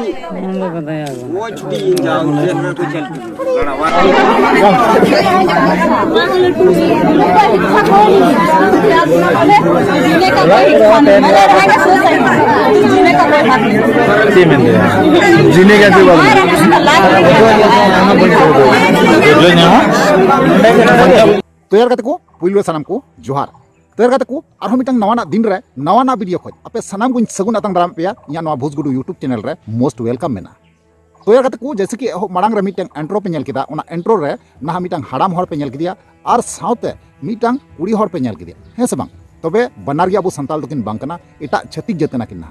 वो छुट्टी जाओ जनरल को चल जीने का तो यार कहते को पुइलो सानाम को जोहार तो यार कहते को और हम मिटंग नवाना दिन रे नवाना वीडियो खoj आपे सानाम को सगुन आतंग दाराम पे या नवा भोजगुडू यूट्यूब चैनल रे मोस्ट वेलकम मेना तो यार कहते को जैसे कि मांग रे मिटंग एंट्रो पे नेल किदा ओना एंट्रो रे ना मिटंग हाड़ाम हर पे नेल किदिया और साउते मिटंग कुड़ी हर पे नेल किदिया हे से बांग तबे बनार गिया अबो संताल दकिन बांग कना एटा छत्तीक जतना किन ना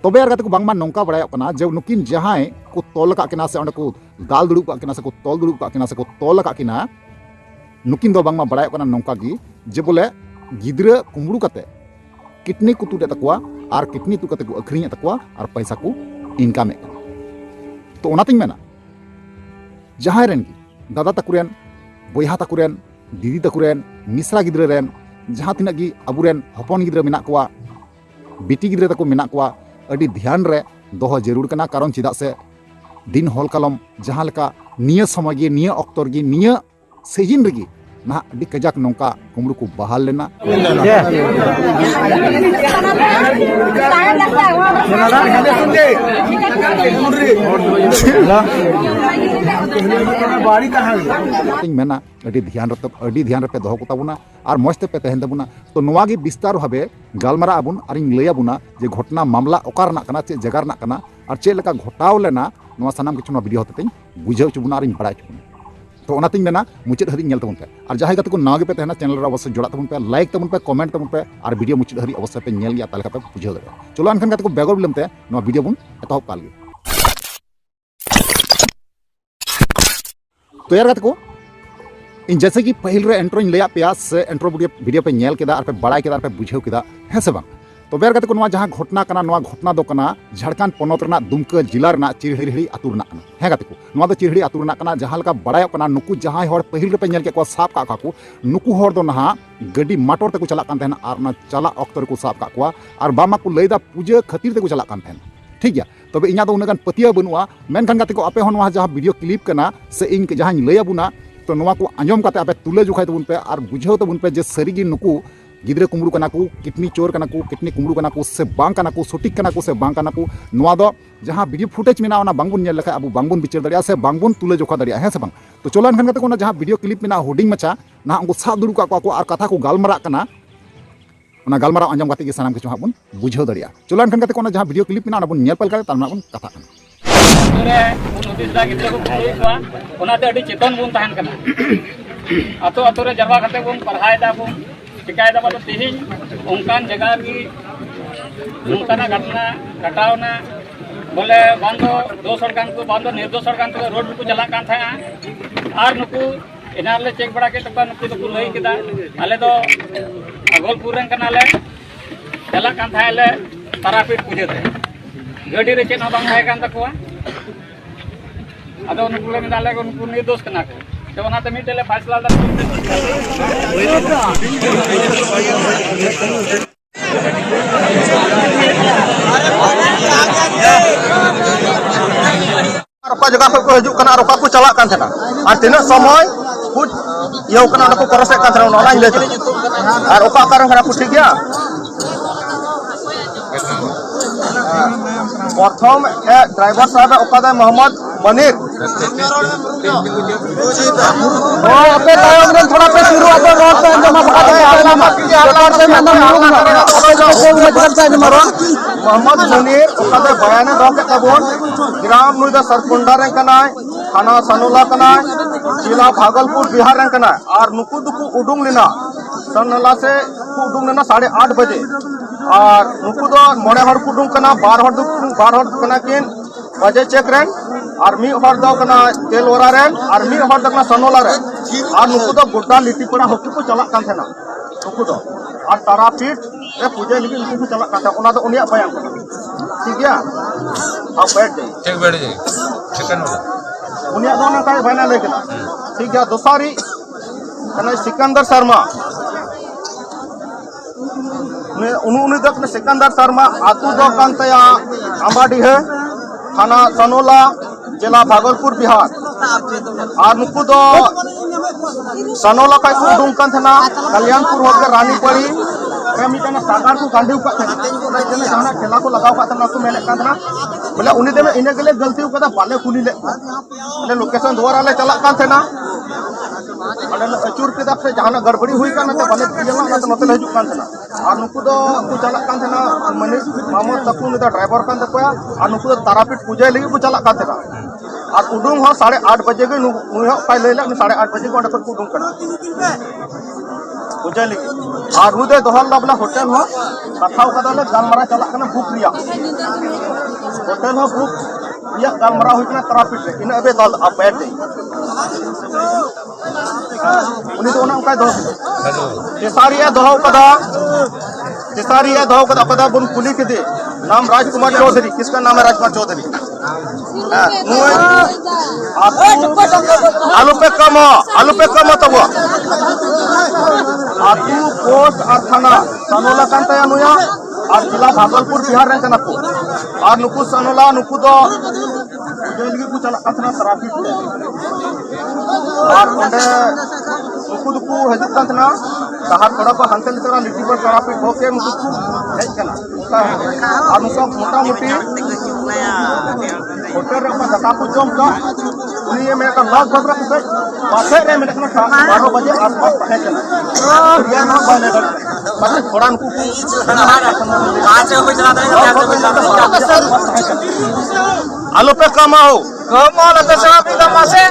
तबे यार कहते को बांगमा नौका बड़ाय कना जे नुकिन जहां को तोल का किना से ओंडे को दाल दुड़ुब का किना से को तोल दुड़ुब का किना से को तोल का किना नुकिन दो बांगमा बड़ाय कना नौका गी जे बोले गिद्रा कुमड़ू कते किडनी को तुदे तकवा और किडनी तु कते को अखरिኝ तकवा और पैसा को इनकम तो ओनातिन मेना जहां रेन की दादा तकुरेन बोयहा तकुरेन दीदी तकुरेन मिश्रा गिद्रा रेन जहां तिना गी अबुरेन हपन गिद्रा मेना कोवा बेटी गिद्रा तको मेना कोवा अडी ध्यान रे दोहो जरूर कना कारण चिदा से दिन हॉल कलम जहां लका निया समय गे निया अक्तर गे निया सेजिन रगी ना अभी कजाक नौका कुमड़ू को बहाल लेना मेना अडी ध्यान पे दोहो कोताबुना और मस्ते पे तहन तबुना तो नोवा गे विस्तार भावे गालमारा आबुन और इन लैयाबुना जे घटना मामला ओकार ना कना चे जगार ना कना और चे लका घटाव लेना नोवा सनाम किछु वीडियो होते बुझाव चुबुना और इन बड़ाय चुबुना तो ओनातिन मेना मुचाद हरी तबन पे और जहां गते को नागे पे तहना चैनल अवश्य जोड़ा तबन पे लाइक तबन पे कमेंट तबन पे और वीडियो मुचाद हरी अवश्य पे नेल गया ताले पे बुझाव दे चलो अनखान गते को बेगर बिलमते नो वीडियो बुन एतहब काल गे तो यार गते को इन जैसे कि पहिल रे एंट्रो इन लया पे से एंट्रो वीडियो पे नेल केदा और पे बड़ाय केदा और पे बुझाव केदा है से बांग तो बेर गते को नवा जहां घटना कना नवा घटना दो कना झारखंड पोनोत रना दुमका जिला रना चिरहिड़ी आतु रना कना है गते को नवा दो चिरहिड़ी आतु रना कना जहां लका बड़ाय कना नुकु जहां हर पहिल पे नेल के को साफ का को नुकु हर दो नहा गड्डी मोटर ते को चला कान थेना और ना चला अक्तर को साफ का को और बामा को लैदा पूजा खातिर ते को चला कान थेना ठीक गया तबे इना दो उनगान पतिया बनुआ मेनखान गते को आपे हन जहां वीडियो क्लिप कना से इन जहां लैया बुना तो नवा को आंजम काते आपे तुले जुखाय तबुन पे और बुझाव तबुन पे जे सरीगी नुकु गिद्रा कुमड़ू कना को किडनी चोर कना को किडनी कुमड़ू कना को से बांग कना को सटीक कना को से बांग कना को नवा दो जहां वीडियो फुटेज मेना ओना बांगबुन नेल लखा अब बांगबुन बिचार दरिया से बांगबुन तुले जोखा दरिया है से बांग तो चलो अनखान गते को जहां वीडियो क्लिप मेना हुडिंग मचा ना उनको साब दुड़ु का को और कथा को गालमरा कना ओना गालमरा आंजम गते के सानाम के चोहा बुन बुझाव दरिया चलो अनखान गते को जहां वीडियो क्लिप मेना बुन नेल पल का तालमा बुन कथा कना रे नोटिस दा गिद्रा को खोई को ओनाते अडी चेतन बुन ताहन कना आतो आतो रे जरवा कते बुन पढ़ाय दा बुन शिकायत अब तेहन उनकान जगह की उनकाना घटना घटावना बोले बंद दोष हड़कान को बंद निर्दोष हड़कान को रोड को चला कान था और नुकु इनाले चेक बड़ा के तक नुकु तो लई केदा आले दो अगोलपुर रन कनाले चला कान था ले तारापीठ पूजे थे गाड़ी रे चेना बांग है कान तकवा अदो नुकु ले मिदाले को नुकु निर्दोष कना को तो ओनाते मिटेले फैसला दा ओका जगह पे को हजू कना ओका को चला कान थना और तिना समय कुछ यो कना को करसे कान थना ओना ले और ओका कारण खरा को ठीक गया प्रथम ड्राइवर साहब ओका दा मोहम्मद मनीर अपने तायम रे थोड़ा पे शुरू आता रोड पे जमा बका दे सरकार से मैं मोहम्मद मुनीर ओका दा बयान दो के तबोन ग्राम नुदा सरकुंडा रे कनाय थाना सनुला कनाय जिला भागलपुर बिहार रे कनाय और नुकु दुकु उडुंग लेना सनुला से उडुंग लेना 8:30 बजे और नुकु दो मोड़े हड़ उडुंग कना 12 हड़ कना किन बजे चेक रेन और मी हड़ दो कना तेलवरा रेन और मी हड़ दकना सनोला रेन और नुकु दो गुड्डा लिट्टीपड़ा हॉकी को चला कान थेना नुकु दो और तारापीठ रे पूजे लगी नुकु को चला कान था ओना दो उनिया बयान ठीक गया अब बैठ जाए चिकन उनिया दो ना काय बयान लेके ठीक गया दोसारी कना सिकंदर शर्मा उनी दक सिकंदर शर्मा आतु दो कान तया आंबाडी है थाना सनोला जिला भागलपुर बिहार और नुकु दो सनोला का उडूंग कान थना कल्याणपुर होकर रानीपड़ी मिटन सागार को गांधी का जहां ठेला को लगाव का थना को मेले कान थना बोले उनी दे इने के लिए गलती कदा बाले खुली ले बोले लोकेशन द्वारा ले चला कान थना अरे अचूर के से जहां गड़बड़ी हुई कान ते बाले पियला ना नते ले हिजु कान थना और नुकु दो को चला कान थना मनीष मामूद तकु ने ड्राइवर कान तकोया और नुकु दो तारापीठ पूजा लगी को चला कान थना और उडूंग हो 8:30 बजे के नुह पाई लेला 8:30 बजे को अंडा को उडूंग करना पूजा लगी और रुदे दोहल लबला होटल हो कथाव कदले गालमरा चला कना बुक रिया होटल हो बुक रिया गालमरा होइना तारापीठ रे इन अबे दल अब बैठ गई उनी तो उनका दो तेसारिया दोहव कदा बुन कुली के दे नाम राजकुमार चौधरी किसका नाम है राजकुमार चौधरी आलू पे कम तब आतु पोस्ट और थाना सनोला कांता नुया और जिला भागलपुर बिहार रे कना को और नुकु सनोला नुकु दो जेलगी को चला कथना ट्रैफिक और ओंडे नुकु दुकु हजत कांतना कहार थोड़ा को हंते लितरा लिटी पर ट्रैफिक होके नुकु हेज कना और नुकु मोटा मोटी होटल रे दका को जम का उनी ये मेरे का लाख भद्रा को पासे रे मेरे का 12 बजे आसपास पहुंचे चला या ना बने मतलब थोड़ा नुकु कहां से कोई चला आलू पे कमाओ लगे सरा भी कमासे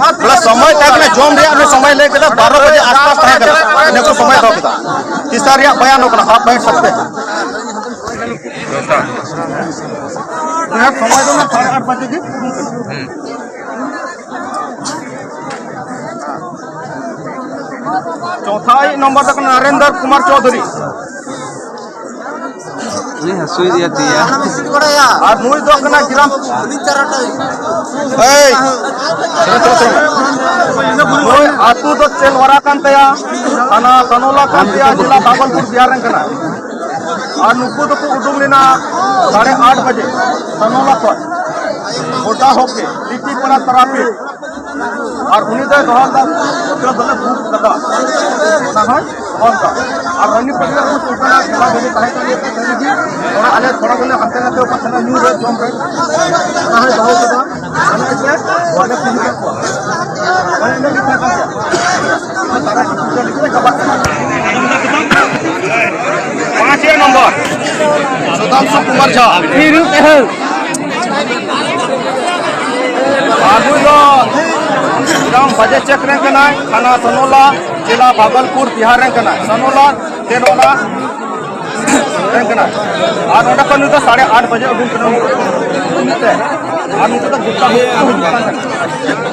मतलब समय तक ने जोम रे अपने समय लेके 12 बजे आसपास पहुंचे ने को समय दो किदा तीसरा बयान होना आप बैठ सकते हैं समय दो ना 8:30 बजे की चौथा नंबर तक नरेंद्र कुमार चौधरी हसुई दिया और मुई दो कना ग्राम मुई आतु दो चेलवरा कांतया थाना सनोला कांतया जिला भागलपुर बिहार रे कना और नुकु दो को उडुंग लेना 8:30 बजे सनोला पर गोटा होके लिट्टी पड़ा तरापी और उन्हीं दे दोहर दा जो दले भूख लगा ना है और का और रनी पड़िया को टोकना खिला देने काहे के लिए चली जी थोड़ा आले थोड़ा बोले हंते ना तो पछना न्यू रे जोम रे ना है बहुत का मैंने क्या वाले तीन के मैंने लिखा था सारा कुछ लिखे का बात 5 नंबर सुदांशु कुमार झा आगु दो ग्राम बजे चेक रे कना थाना सनोला जिला भागलपुर बिहार रे कना सनोला तेनोला रे कना और ओडा को 8:30 बजे उडुं कना और नुकु तो गुप्ता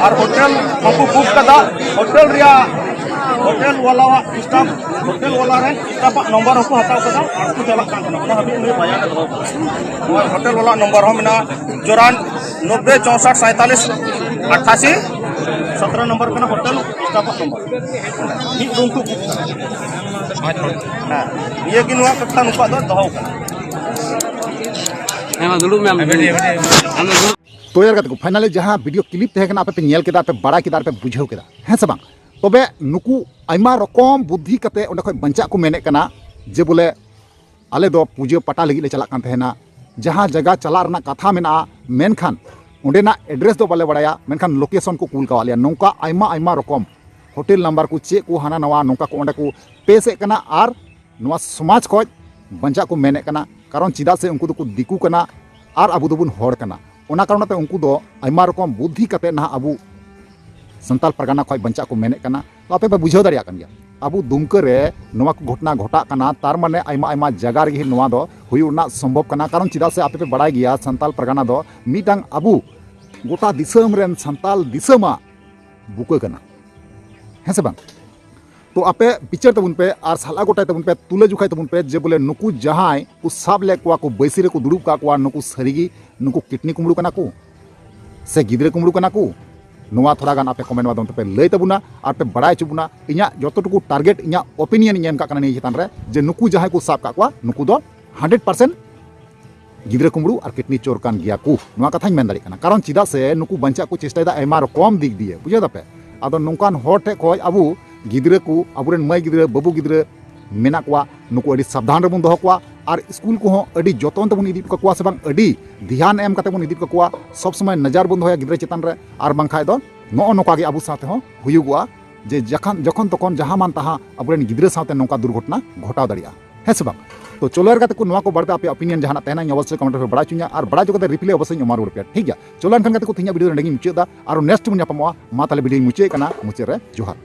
और होटल हमको बुक कदा होटल रिया होटल वाला स्टाफ होटल वाला रे स्टाफ नंबर को हटाव कदा और को चला कान ना हबी ने बयान दो होटल वाला नंबर हमना 94 64 47 88 17 नंबर का होटल स्टाफ नंबर एक रूम को हां ये कि नुआ कथा नुपा दो दहो एमा दुलुम में तो यार को फाइनली जहां वीडियो क्लिप तहे कना पे नेल केदा पे बड़ा केदा पे बुझाव केदा है से बांग तबे नुकु आइमा रकम बुद्धि कते ओंडे खय बंचा को मेने कना जे बोले आले दो पूजा पटा लगी ले चला कान तहेना जहां जगह चला रना कथा मेना मेनखान ओंडेना एड्रेस दो बाले बड़ाया मेनखान लोकेशन को कूल कावालिया नौका आइमा रकम होटल नंबर को चे को हाना नवा नौका को ओंडे को पेसे कना आर नवा समाज को बंचा को मेने कना कारण चिदा से उनको को दिकू कना आर अबु दोबुन होड़ कना ओना कारणते उनको दो आइमा रकम बुद्धि कते ना अबु संताल परगना खय बंचा को मेने कना तो आपे बुझाव दाड़िया कन गया अबु दुमका रे नवा को घटना घटा कना तार माने आइमा जगह रे नवा दो हुयुना संभव कना कारण चिदा से आपे बड़ाय गया संताल परगना दो मिटांग अबु गोटा दिसम रेन संताल दिसमा बुका कना है से बांग तो आपे पिक्चर तबुन पे और साला गोटाय तबुन पे तुले जुखाय तबुन पे जे बोले नुकु जहाय को साब ले को बैसी रे को दुड़ुब का नुकु सरीगी नुकु किडनी कुमड़ू कना को से गिद्रे कुमड़ू कना को नवा थोड़ा गान आपे कमेंट माध्यम पे लय तबुना और पे बड़ाय चुबुना इኛ जतटुकु टारगेट इኛ ओपिनियन ᱧᱮᱢ का कना नि चितान रे जे नुकु जहाय को साब का नुकु दो 100% गिद्रा कुमड़ू और किडनी चोर कान गया को नोआ कथाñ मेन दाड़ी काना कारण चिदा से नुकु बंचा को चेष्टा दा एमा रकम दिक दिए बुझे दापे आदो नोंकान होर ठे खय अबु गिद्रा को अबुरेन मय गिद्रा बाबू गिद्रा मेना कोआ नुकु अडी सावधान रे बन दोह कोआ और स्कूल को अडी जतन तबन इदी कोआ से बांग अडी ध्यान एम काते बन इदी कोआ सब समय नजर बन दोया गिद्रा चितान रे और बांखाय दो नो नोका गे अबु साथे हो हुयुगुआ जे जखन तखन जहां मान तहां अबुरेन गिद्रा साथे नोका दुर्घटना घटाव दाड़िया है से बांग तो चलो यार को नुआ को बढ़ते आप ओपिनियन जहां तहना अवश्य कमेंट में बड़ा चुनिया और बड़ा जो रिप्ले अवश्य अमा रुपया ठीक है चलो एनखान को तीन वीडियो रेंगे मुचादा और नेक्स्ट बन मा ताले वीडियो मुचे मुचे रे जोहार।